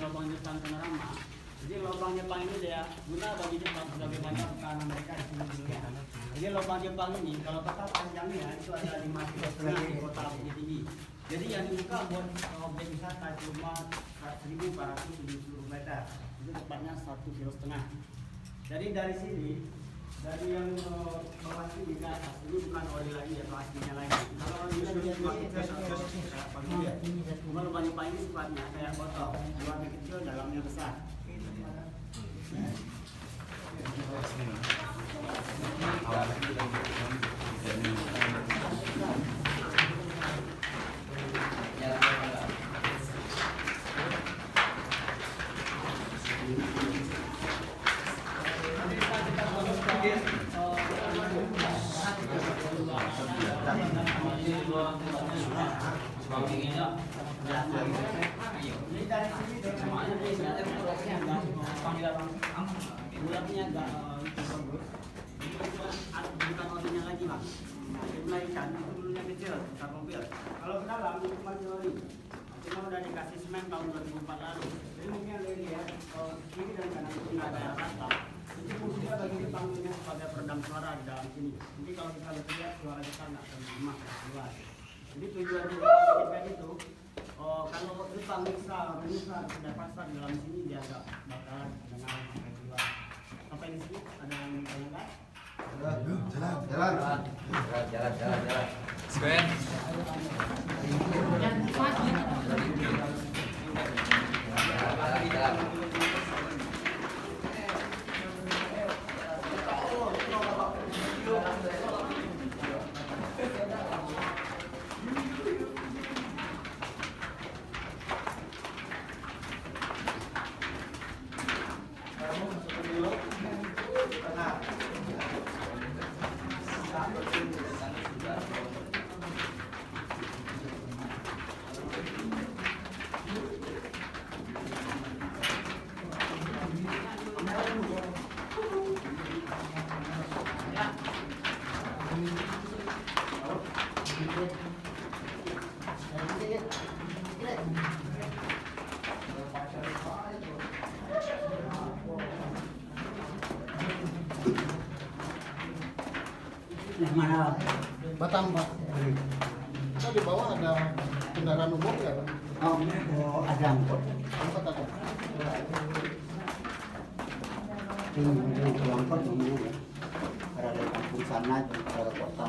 lubang Jepang panorama. Jadi lubang Jepang ini dia guna bagi Jepang sebagai bandar pertahanan mereka di sini dulunya. Jadi lubang Jepang ini kalau total panjangnya itu ada 5,5 km di kota Bukit Tinggi. Jadi yang dibuka buat objek wisata cuma 1.470 meter. Itu tepatnya 1,5 km. Jadi dari sini, dari yang bawah sini ke atas ini bukan oli lagi atau aslinya lagi. Kalau oli lagi cuma lubang Jepang ini sifatnya kayak botol, luarnya kecil, dalamnya besar. Ini dari sini semuanya bulatnya agak bagus. Ini bukan olinya lagi bang. Jumlah ikan itu dulunya kecil, besar mobil. Kalau ke dalam itu masih oli. Cuma udah dikasih semen tahun 2004 lalu. Jadi mungkin yang lihat kiri dan kanan itu nggak ada rata. Jadi fungsinya bagi dipanggilnya sebagai peredam suara di dalam sini. Jadi kalau kita lihat suara kita nggak akan keluar. Jadi tujuan dari itu, kalau Jepang misal sudah pasar di dalam sini dia nggak bakalan dengar sampai keluar. Sampai di sini ada yang mendengar? Jalan. Sven. Mana? Batam Pak. Kok di bawah ada kendaraan umum ya Pak? Oh, ada angkot. Angkot ada. Ini angkot ini ada dari kampung sana ke kota.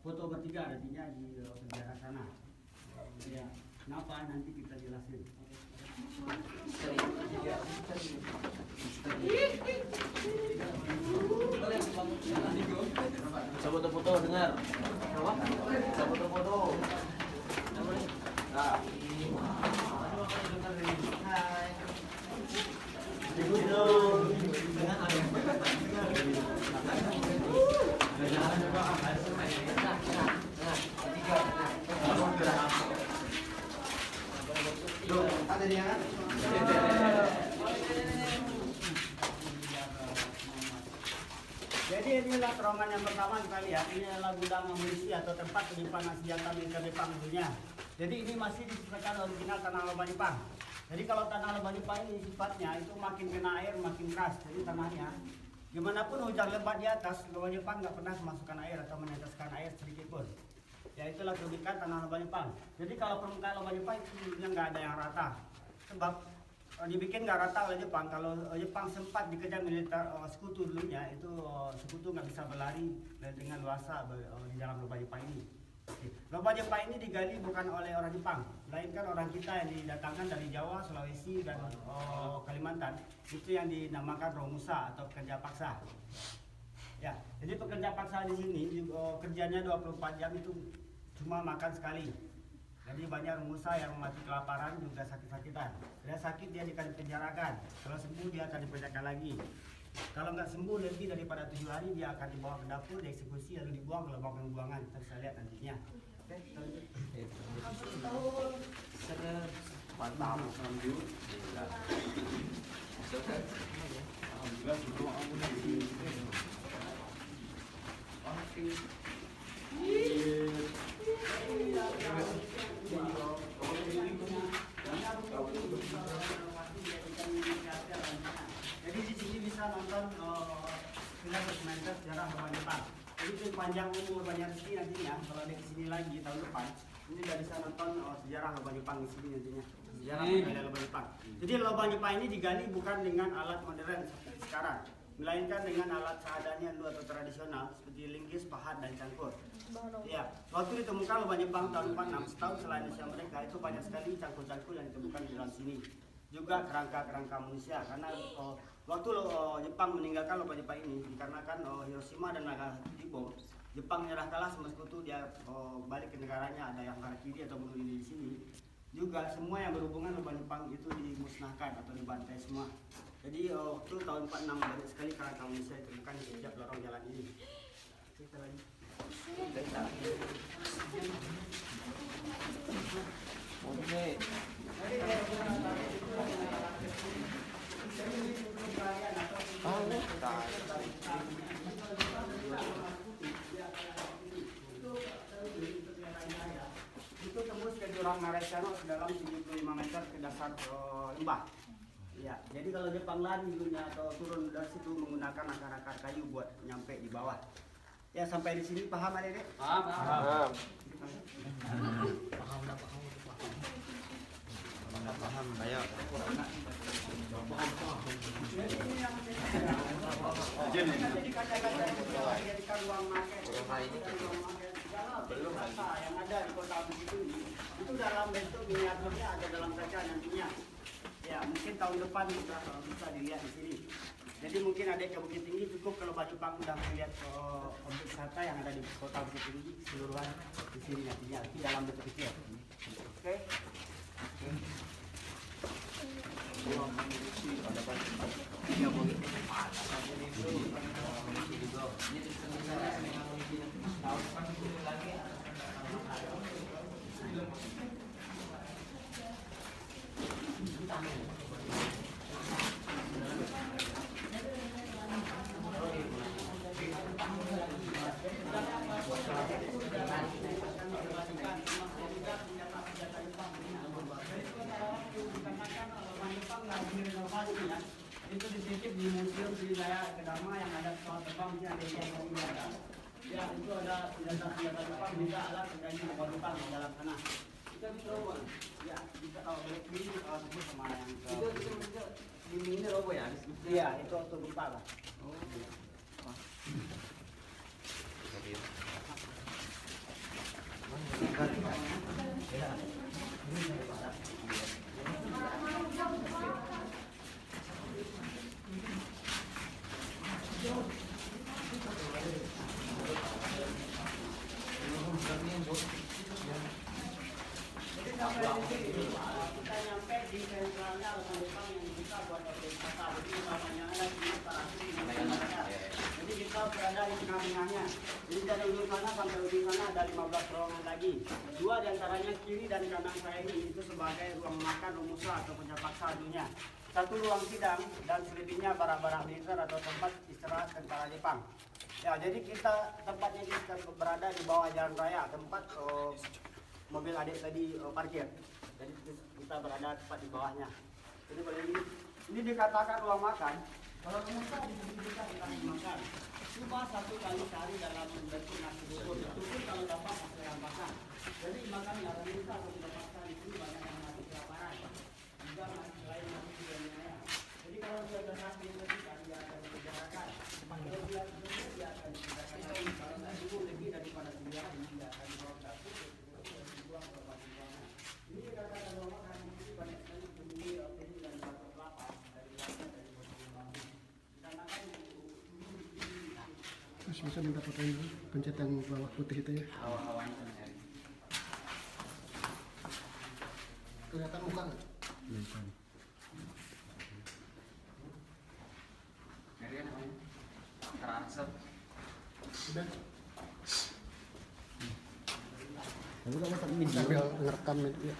Foto bertiga ada tiga di penjara sana. Ya, kenapa nanti kita jelasin. Bisa foto-foto dengar. Bisa foto-foto. Nah. Ada dia kan? Jadi inilah terowongan yang pertama kita lihat. Ini adalah gudang amunisi atau tempat penyimpanan senjata militer Jepang dulunya. Jadi ini masih disebutkan original tanah lubang Jepang. Jadi kalau tanah lubang Jepang ini sifatnya itu makin kena air makin keras. Jadi tanahnya gimana pun hujan lebat di atas, lubang Jepang nggak pernah memasukkan air atau meneteskan air sedikit pun. Ya itulah keunikan tanah lubang Jepang. Jadi kalau permukaan lubang Jepang itu nggak ada yang rata. Sebab dibikin nggak rata oleh Jepang. Kalau Jepang sempat dikejar militer sekutu dulunya, itu sekutu nggak bisa berlari dengan luasa di dalam lubang Jepang ini. Lubang Jepang ini digali bukan oleh orang Jepang, melainkan orang kita yang didatangkan dari Jawa, Sulawesi, dan Kalimantan. Itu yang dinamakan Romusa atau pekerja paksa. Ya, jadi pekerja paksa di sini kerjanya 24 jam itu cuma makan sekali. Jadi banyak pengusaha yang mati kelaparan juga sakit-sakitan. Dia sakit dia akan dipenjarakan. Kalau sembuh dia akan dipenjarakan lagi. Kalau nggak sembuh lebih daripada 7 hari dia akan dibawa ke dapur, dieksekusi lalu dibuang ke lubang pembuangan. Kita bisa lihat nantinya. Oke, Mantap, alhamdulillah. Alhamdulillah semua amunisi. Jadi di sini bisa nonton film dokumenter sejarah Lubang Jepang. Jadi itu panjang umur banyak rezeki nantinya. Kalau ada kesini lagi tahun depan, ini udah bisa nonton sejarah Lubang Jepang di sini nantinya. Sejarah Lubang Jepang. Jadi Lubang Jepang ini digali bukan dengan alat modern seperti sekarang, melainkan dengan alat seadanya dulu atau tradisional seperti linggis, pahat, dan cangkur. Ya, waktu ditemukan Lubang Jepang tahun 46, setahun setelah Indonesia mereka itu banyak sekali cangkur-cangkur yang ditemukan di dalam sini. Juga kerangka-kerangka manusia karena waktu Jepang meninggalkan Lubang Jepang ini dikarenakan Hiroshima dan Nagasaki dibom, Jepang nyerah kalah sama sekutu, dia balik ke negaranya, ada yang harakiri atau bunuh diri di sini. Juga semua yang berhubungan Lubang Jepang itu dimusnahkan atau dibantai semua. Jadi waktu tahun 46 banyak sekali kerangka manusia ditemukan di setiap lorong jalan ini. Kita lagi. Oke. Itu tembus ke jurang Maresano sedalam 75 meter ke dasar lembah. Ya, jadi kalau Jepang lari dulunya atau turun dari situ menggunakan akar-akar kayu buat nyampe di bawah. Ya, sampai di sini paham Adek? Paham. Paham, ayo. Jadi kaca-kaca itu dijadikan ruang makan. Belum yang ada di kota begitu itu dalam bentuk miniaturnya ada dalam kaca nantinya. Ya, mungkin tahun depan kita bisa dilihat di sini. Jadi mungkin ada ke Bukit Tinggi cukup kalau Baju Pang udah melihat objek wisata yang ada di kota Bukit Tinggi keseluruhan di sini nantinya di dalam bentuk kecil. Oke. Itu dititip di Museum Sriwijaya Kedama yang ada pesawat terbang di ada yang ada. Ya, itu ada senjata Jepang juga alat terkait dengan Jepang di dalam sana. Kita bisa robo. Ya, kita kalau ini sebut sama yang Itu ini robo ya? Iya, itu auto gempa lah. Jadi sampai di sini kita nyampe di sentralnya Lubang Jepang yang dibuka buat objek wisata. Jadi namanya ada di Jadi kita berada di tengah-tengahnya. Jadi dari ujung sana sampai ujung sana ada 15 ruangan lagi. 2 diantaranya kiri dan kanan saya ini itu sebagai ruang makan rumusa atau kerja paksa dunia. 1 ruang sidang dan selebihnya barang-barang militer atau tempat istirahat tentara Jepang. Ya, jadi kita tempatnya kita berada di bawah jalan raya, tempat mobil adik tadi parkir. Jadi kita berada tepat di bawahnya. Jadi ini dikatakan ruang makan. Kalau rumusa di sini kita dikasih makan. Cuma 1 kali sehari dalam bentuk nasi bubur. Itu pun kalau dapat pakai yang makan. Jadi makan nggak bisa atau tidak paksa di sini banyak yang mati kelaparan. Juga selain mati juga nyaya. Jadi kalau sudah sakit itu dia akan dipenjarakan. Kalau dia sembuh dia akan dipenjarakan lagi. Kalau nggak sembuh lebih daripada 9 hari dia akan dibawa ke dapur. Dibuang ke tempat pembuangan. Ini dikatakan ruang makan ini banyak sekali dibeli roti dan batok kelapa dari latar dari botol bambu. Dikarenakan Terus bisa mendapatkan pencet yang bawah putih itu ya. Awal-awalnya kelihatan muka nggak? Ngeri kan namanya? Terasap. Udah. Tapi kamu tak video. Sambil ngerekam ya.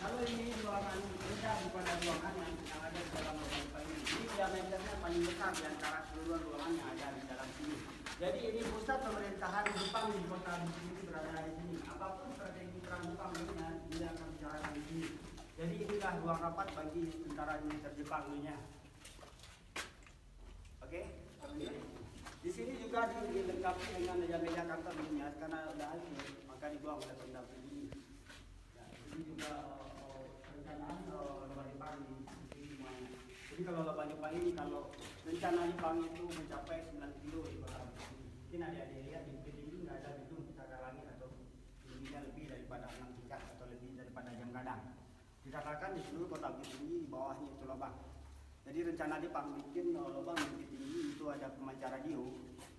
Kalau ini ruangan beda daripada ruangan yang ada di dalam ruangan ini. Ini diameternya paling besar di antara seluruh ruangan yang ada di dalam sini. Jadi ini pusat pemerintahan Jepang di kota ini berada di sini. Apapun strategi perang Jepang ini akan bicarakan di sini. Jadi inilah ruang rapat bagi tentara militer Jepang ini. Oke? Di sini juga dilengkapi dengan meja-meja kantor ini karena udah habis maka dibuang oleh pendamping ini. Nah, ini juga rencanaan lomba Jepang di sini semuanya. Jadi kalau lomba Jepang ini kalau rencana Jepang itu mencapai 9 kilo di kota ini. Mungkin adik-adik lihat di bukit ini nggak ada gedung tangga langit atau tingginya lebih daripada 6 tingkat atau lebih daripada jam gadang. Dikatakan di seluruh kota Bukit Tinggi di bawahnya itu lubang. Jadi rencana Jepang bikin lubang di Bukit Tinggi itu ada pemancar radio,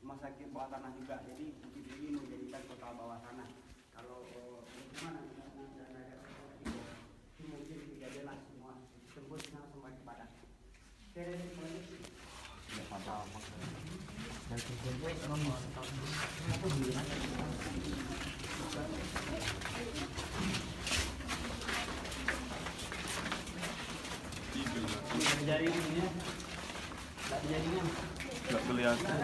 rumah sakit bawah tanah juga. Jadi Bukit Tinggi menjadikan kota bawah tanah. Kalau gimana itu mungkin kejadian semua tembusnya sampai ke badan. Jarinya, tak jarinya. Nggak kelihatan.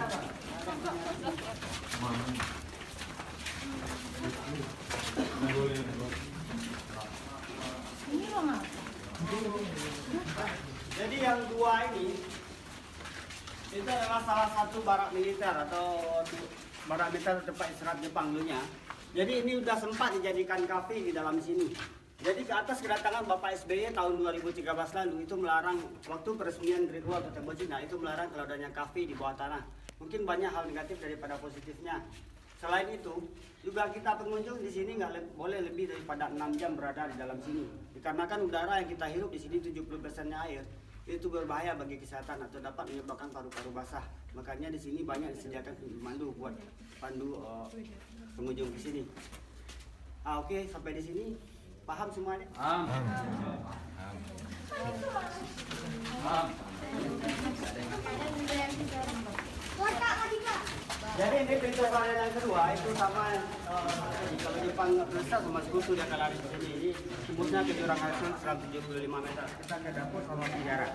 Jadi yang dua ini itu adalah salah satu barak militer atau barak militer tempat istirahat Jepang dulunya. Jadi ini sudah sempat dijadikan kafe di dalam sini. Jadi ke atas kedatangan Bapak SBY tahun 2013 lalu itu melarang waktu peresmian Great Wall Kota Cina itu melarang kalau adanya kafe di bawah tanah. Mungkin banyak hal negatif daripada positifnya. Selain itu, juga kita pengunjung di sini boleh lebih daripada 6 jam berada di dalam sini. Dikarenakan udara yang kita hirup di sini 70%-nya air, itu berbahaya bagi kesehatan atau dapat menyebabkan paru-paru basah. Makanya di sini banyak disediakan pemandu buat pandu pengunjung di sini. Oke, sampai di sini paham semuanya? Jadi ini pintu keluar yang kedua itu sama kalau Jepang besar sama sekutu dia akan lari ke sini. Ini tembusnya ke jurang air 175 meter. Kita ke dapur sama penjara.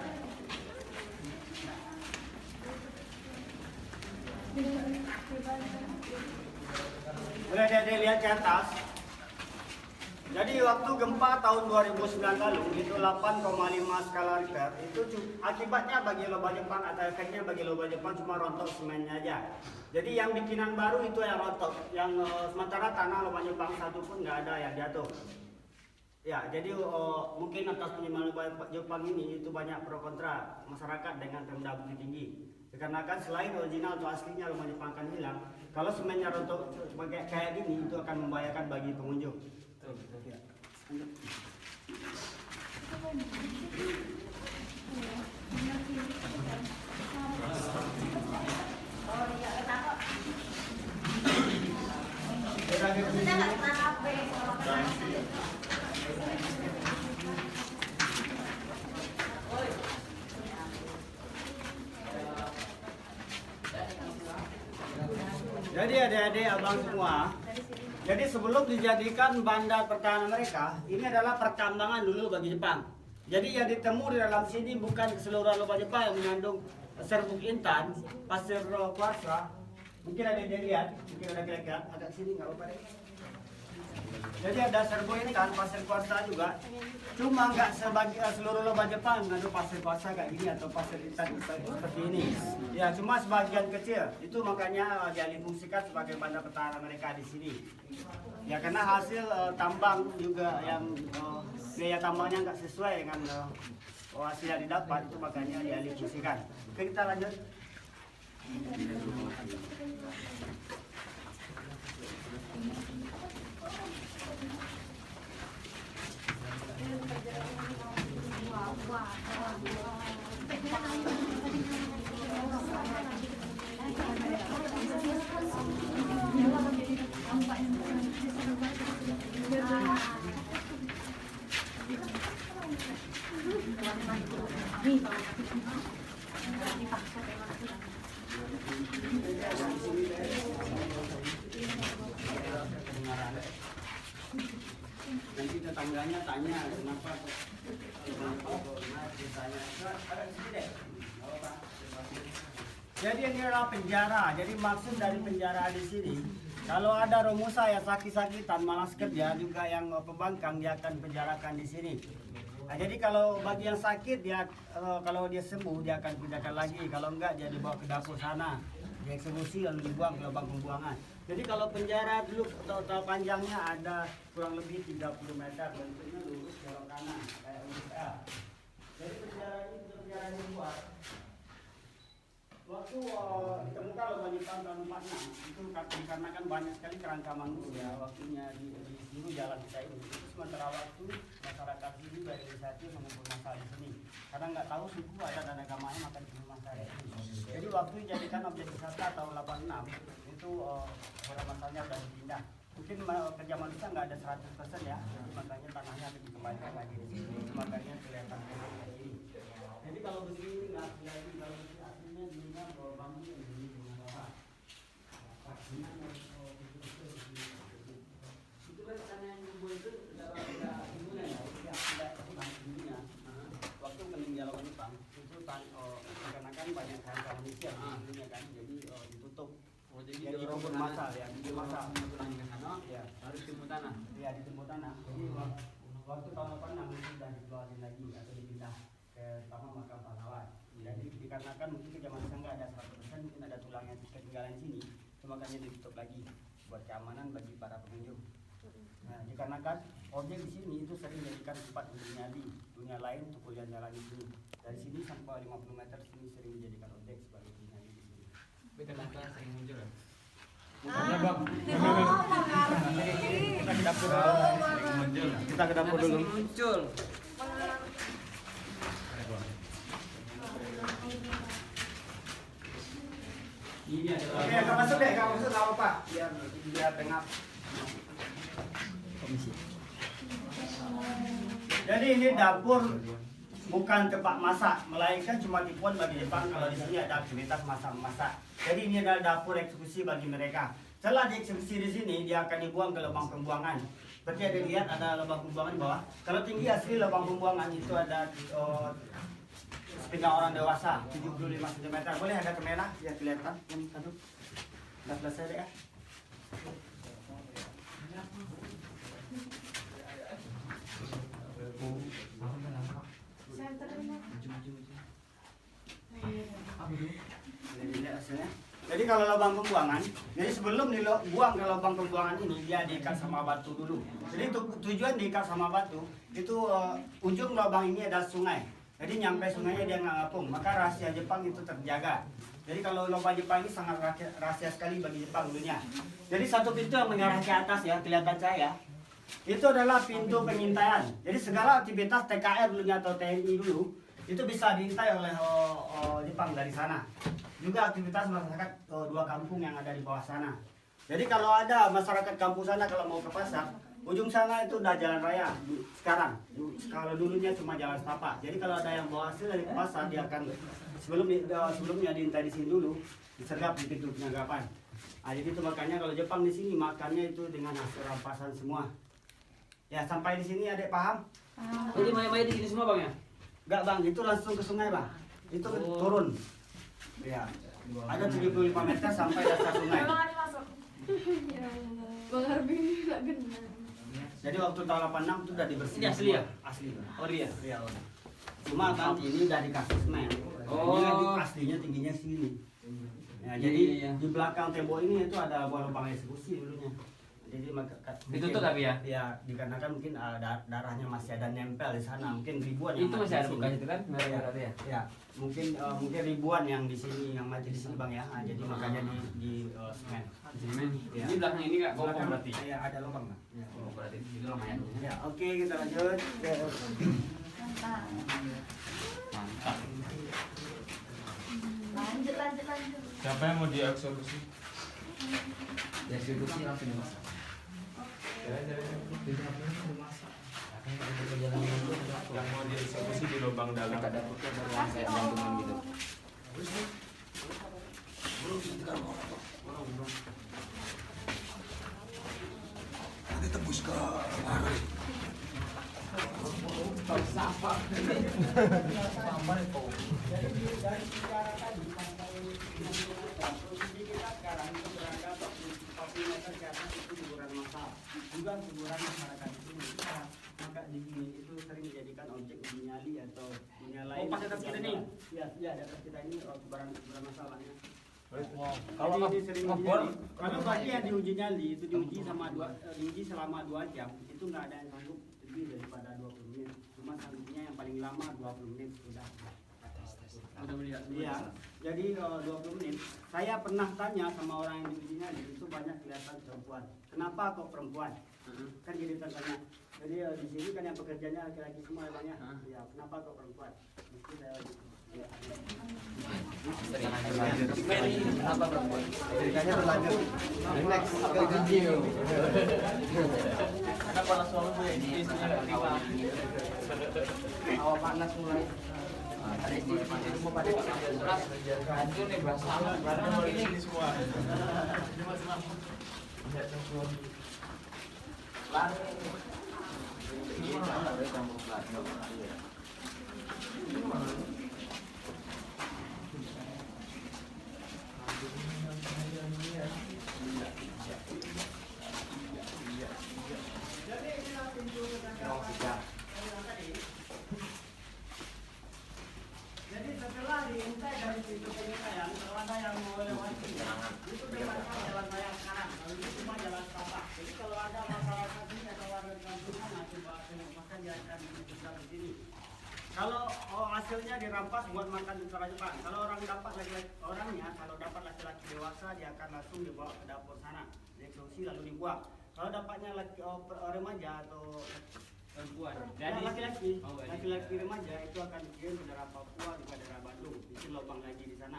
Boleh dia lihat ke atas. Jadi waktu gempa tahun 2009 lalu itu 8,5 skala Richter itu akibatnya bagi lomba Jepang atau efeknya bagi lomba Jepang cuma rontok semennya aja. Jadi yang bikinan baru itu yang rontok, yang sementara tanah lomba Jepang satu pun nggak ada yang jatuh. Ya, jadi mungkin atas penerimaan lomba Jepang ini itu banyak pro kontra masyarakat dengan Pemda Bukit Tinggi. Dikarenakan selain original atau aslinya lomba Jepang akan hilang, kalau semennya rontok kayak gini itu akan membahayakan bagi pengunjung. Ya. Jadi adik-adik abang semua, jadi sebelum dijadikan bandar pertahanan mereka, ini adalah pertambangan dulu bagi Jepang. Jadi yang ditemu di dalam sini bukan keseluruhan lomba Jepang yang mengandung serbuk intan, pasir kuarsa. Mungkin ada yang lihat, mungkin ada kira-kira, agak sini nggak apa-apa deh. Jadi ada serbuk intan, pasir kuarsa juga. Cuma nggak seluruh lomba Jepang mengandung pasir kuarsa kayak gini atau pasir intan seperti ini. Ya, cuma sebagian kecil. Itu makanya dialihfungsikan sebagai bandar pertahanan mereka di sini. Ya karena hasil tambang juga yang biaya tambangnya nggak sesuai dengan hasil yang didapat, itu makanya dialihfungsikan. Oke, kita lanjut. Wow. tetangganya tanya kenapa kok kalau banyak ditanya ada di sini deh. Nggak apa-apa. Jadi ini adalah penjara. Jadi maksud dari penjara di sini, kalau ada romusa yang sakit-sakitan malas kerja juga yang pembangkang dia akan penjarakan di sini. Nah, jadi kalau bagi yang sakit dia kalau dia sembuh dia akan pindahkan lagi. Kalau enggak dia dibawa ke dapur sana, dieksekusi lalu dibuang ke lubang pembuangan. Jadi kalau penjara dulu total panjangnya ada kurang lebih 30 meter, bentuknya lurus belok kanan kayak urut L. Jadi penjara ini penjara di luar. Waktu ditemukan lubang Jepang tahun 46 itu dikarenakan banyak sekali kerangka manusia waktunya di seluruh jalan kita ini. Itu sementara waktu masyarakat ini dari wisata mengumpul masa di sini karena nggak tahu suku adat dan agamanya maka dikumpul masa di sini. Jadi waktu dijadikan objek wisata tahun 86 itu orang masanya sudah dipindah. Mungkin kerja manusia nggak ada 100% ya, jadi makanya tanahnya ada dikembalikan lagi di sini. Makanya kelihatan kayak ini. Jadi kalau begini nggak lagi kalau begini aslinya dulunya bawa bambu yang begini dengan apa? Pastinya itu kan karena yang dibuat itu sudah ilmunya ya, tidak ilmunya. Waktu meninggalkan Jepang itu dikarenakan banyak kerangka manusia ilmunya kan, jadi ditutup. Oh, jadi Jadi rumput masal ya, di masal. Ya, harus timbul tanah. ya ditimbun tanah. Jadi waktu tahun 86 itu sudah dikeluarin lagi atau dipindah ke taman makam pahlawan. Jadi dikarenakan mungkin ke zaman sekarang nggak ada 100%, mungkin ada tulang yang ketinggalan sini, itu makanya ditutup lagi buat keamanan bagi para pengunjung. Nah, dikarenakan objek di sini itu sering dijadikan tempat untuk nyali, dunia lain untuk kuliah jalan di sini. Dari sini sampai 50 meter sini sering dijadikan objek sebagai nyali di sini. Tapi kenapa sering muncul ya? Kita ke dapur dulu. Kita ke dapur dulu. Muncul. Ini adalah Oke, kamu masuk deh, kamu masuk nggak apa-apa. Biar tengah. Jadi ini dapur bukan tempat masak, melainkan cuma tipuan bagi Jepang kalau di sini ada aktivitas masak-masak. Jadi ini adalah dapur eksekusi bagi mereka. Setelah dieksekusi di sini, dia akan dibuang ke lubang pembuangan. Seperti ada lihat ada lubang pembuangan di bawah. Kalau tinggi asli lubang pembuangan itu ada pinggang orang dewasa 75 cm. Boleh ada kamera yang kelihatan? Yang satu. Sudah selesai deh ya. Jadi kalau lubang pembuangan, jadi sebelum dibuang ke lubang pembuangan ini dia diikat sama batu dulu. Jadi tujuan diikat sama batu itu ujung lubang ini adalah sungai. Jadi nyampe sungainya dia nggak ngapung, maka rahasia Jepang itu terjaga. Jadi kalau lubang Jepang ini sangat rahasia sekali bagi Jepang dulunya. Jadi satu pintu yang mengarah ke atas ya, kelihatan saya. Itu adalah pintu pengintaian. Jadi segala aktivitas TKR dulunya atau TNI dulu itu bisa diintai oleh Jepang dari sana. Juga aktivitas masyarakat dua kampung yang ada di bawah sana. Jadi kalau ada masyarakat kampung sana kalau mau ke pasar, ujung sana itu udah jalan raya sekarang. Kalau dulunya cuma jalan setapak. Jadi kalau ada yang bawa hasil dari pasar dia akan sebelumnya diintai di sini dulu, disergap di pintu penyergapan. Nah, jadi itu makanya kalau Jepang di sini makannya itu dengan hasil rampasan semua. Ya sampai di sini adek paham? Jadi mayat-mayat di sini semua bang ya? Enggak bang, itu langsung ke sungai bang. Itu turun. Ya. Ada 75 meter sampai dasar sungai. Bang Harbi nggak benar. Jadi waktu tahun 86 itu udah dibersihin. Ini asli ya? Asli. Oh iya. Iya. Cuma nanti ini udah dikasih semen. Oh. Ini aslinya tingginya sini. Ya, Iya, jadi iya. di belakang tembok ini itu ada lubang eksekusi dulunya. Jadi Ditutup tapi ya? Ya, dikarenakan mungkin darahnya masih ada nempel di sana. Mungkin ribuan yang Itu mati masih ada di bekas sini. itu kan? Merah-merah ya? Ya, mungkin ribuan yang di sini yang mati di sini bang ya. Nah, jadi makanya di semen. Semen. Ya. Ini belakang ini nggak Belakang kopong berarti? Ya, ada lubang bang. Ya. Oh, berarti di dalam mayatnya. Ya, oke kita lanjut. Ya. Mantap. Lanjut. Siapa yang mau dieksekusi? Ya eksekusi langsung dimasak. Yang mau dieksekusi di lubang dalam. Ada dapurnya baru kayak gantungan gitu. Nanti tembus ke Mari. Jadi dari sejarah tadi sampai posisi kita sekarang itu berada di meter ke atas itu kuburan massal. Juga kuburan masyarakat di sini. Maka di sini itu sering dijadikan objek uji nyali atau dunia lain. Oh, pas atas kita nih? Iya, iya di atas kita ini kuburan masalahnya. Kalau Jadi ini sering ngebor, kalau bagi yang diuji nyali itu diuji selama 2 jam itu nggak ada yang sanggup lebih daripada 20 menit. Cuma sanggupnya yang paling lama 20 menit sudah. udah melihat. Iya. Jadi 20 menit. Saya pernah tanya sama orang yang diuji nyali itu banyak kelihatan perempuan. Kenapa kok perempuan? Kan jadi tanya. Jadi di sini kan yang pekerjanya laki-laki semua ya banyak. Ya, kenapa kok perempuan? Mesti saya ya. Apa perempuan? Ceritanya berlanjut. Next ke video. Kenapa langsung lu ya di awal panas mulai. Ada di semua pada keras. Hancur nih bahasa karena ini semua. Jadi setelah diintai dari pintu penyekatan, kalau ada yang mau lewati, itu bebaskan jalan raya sekarang. Kalau itu cuma jalan setapak. Jadi kalau ada masyarakat ini atau warga kampungan, coba maka dia akan diputuskan di sini. Kalau hasilnya dirampas buat makan di Toraja Jepang. Kalau orang dapat orangnya, kalau dapat laki-laki dewasa, dia akan langsung dibawa ke dapur sana, dieksekusi lalu dibuang. Kalau dapatnya remaja atau Perempuan. ya, laki-laki, Oh, laki-laki remaja itu akan dikirim ke daerah Papua di daerah Bandung, bikin lubang lagi di sana.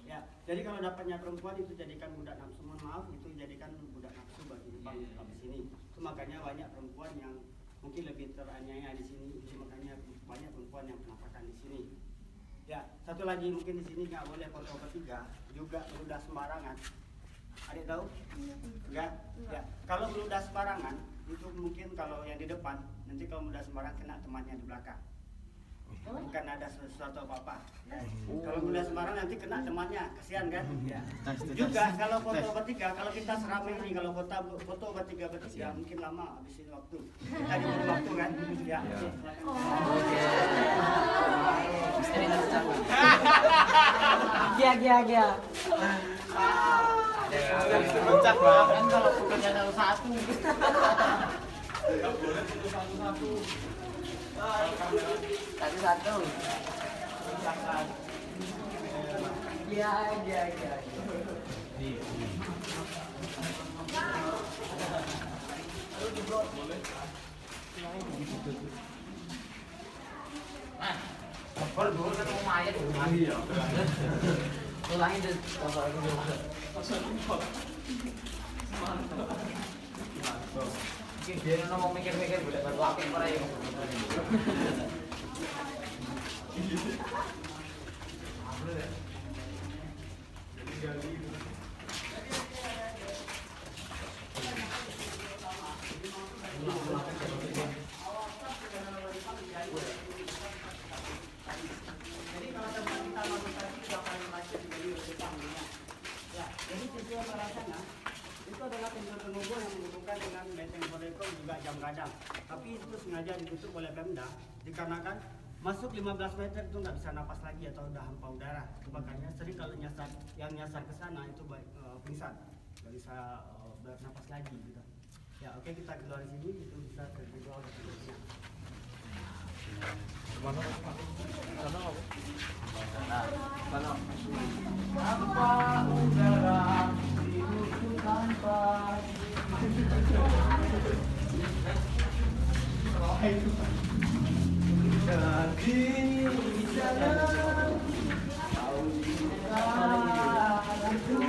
Ya, jadi kalau dapatnya perempuan itu jadikan budak nafsu, mohon maaf itu jadikan budak nafsu bagi Jepang di sini. Itu makanya banyak perempuan yang mungkin lebih teraniaya di sini, itu makanya banyak perempuan yang penampakan di sini. Ya, satu lagi mungkin di sini nggak boleh foto bertiga, juga meludah sembarangan. Adik tahu? Enggak? Ya. Kalau meludah sembarangan itu mungkin kalau yang di depan, nanti kalau meludah sembarangan kena temannya di belakang. Bukan ada sesuatu apa-apa. Ya. Kalau meludah sembarangan nanti kena temannya, kasihan kan? Ya. Juga kalau foto bertiga, kalau kita seramai ini, kalau foto bertiga mungkin lama habisin waktu. Kita diberi waktu kan? Ya. Gia. Pecah kan kalau fotonya satu. Satu. Gia. Kalau dulu ketemu mayat iya. Ulangin deh. Mungkin dia ngomong mikir-mikir boleh bantu apa yang pernah ya. Jadi kalau tempat kita masuk tadi sudah paling macet dari Jepang ya. Ya, jadi sisi utara sana itu adalah pintu penghubung yang menghubungkan dengan Benteng Bodeko juga Jam Gadang. Tapi itu sengaja ditutup oleh Pemda dikarenakan masuk 15 meter itu nggak bisa napas lagi atau udah hampa udara. Makanya sering kalau nyasar ke sana itu pingsan, nggak bisa bernapas lagi gitu. Ya oke, kita keluar sini itu bisa terjual ke Tanpa udara hidupku tanpa jadi jalan kau di hatiku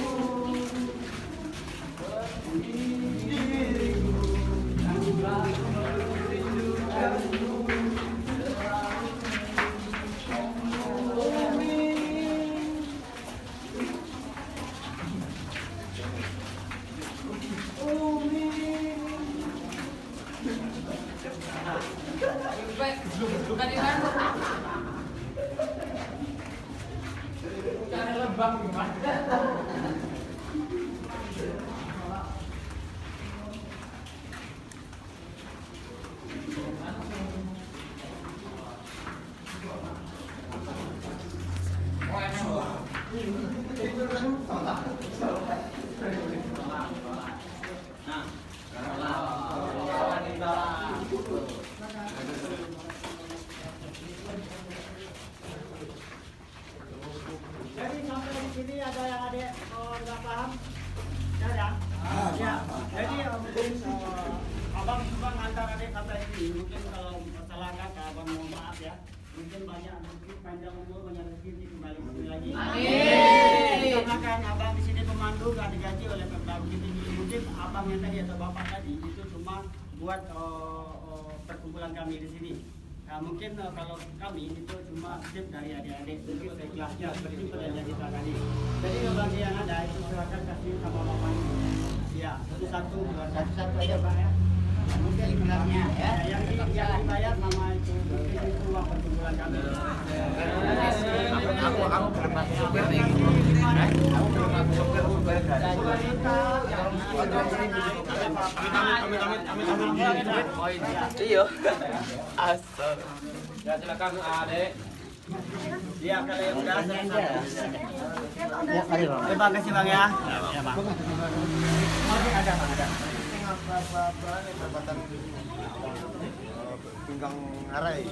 diriku yang telah merindukanmu. mungkin abang juga ngantar adik kata ini. Mungkin kalau masalah kakak, abang mohon maaf ya. Mungkin banyak rezeki, panjang umur, banyak rezeki kembali ke sini lagi. Amin. Karena kan abang di sini pemandu gak digaji oleh Pemda Bukit Tinggi. Mungkin abang yang tadi atau bapak tadi itu cuma buat perkumpulan kami di sini. Nah, mungkin kalau kami itu cuma tip dari adik-adik, mungkin seikhlasnya seperti perjanjian kita tadi. Jadi bagi yang ada itu silakan kasih sama bapaknya. Ya, satu dua satu aja pak ya. Mungkin ikhlasnya ya. Yang dibayar nama itu mungkin itu uang perkumpulan kami. Aku belum masuk supir nih. Aku belum masuk supir Uber gratis. Oh ini. Iya. Asal. Ya silakan Adek. Iya, kalau yang udah selesai. Ya, kali Terima kasih bang ya. Ya bang. Masih ada bang ada. Apa-apa ini jabatan pinggang arai.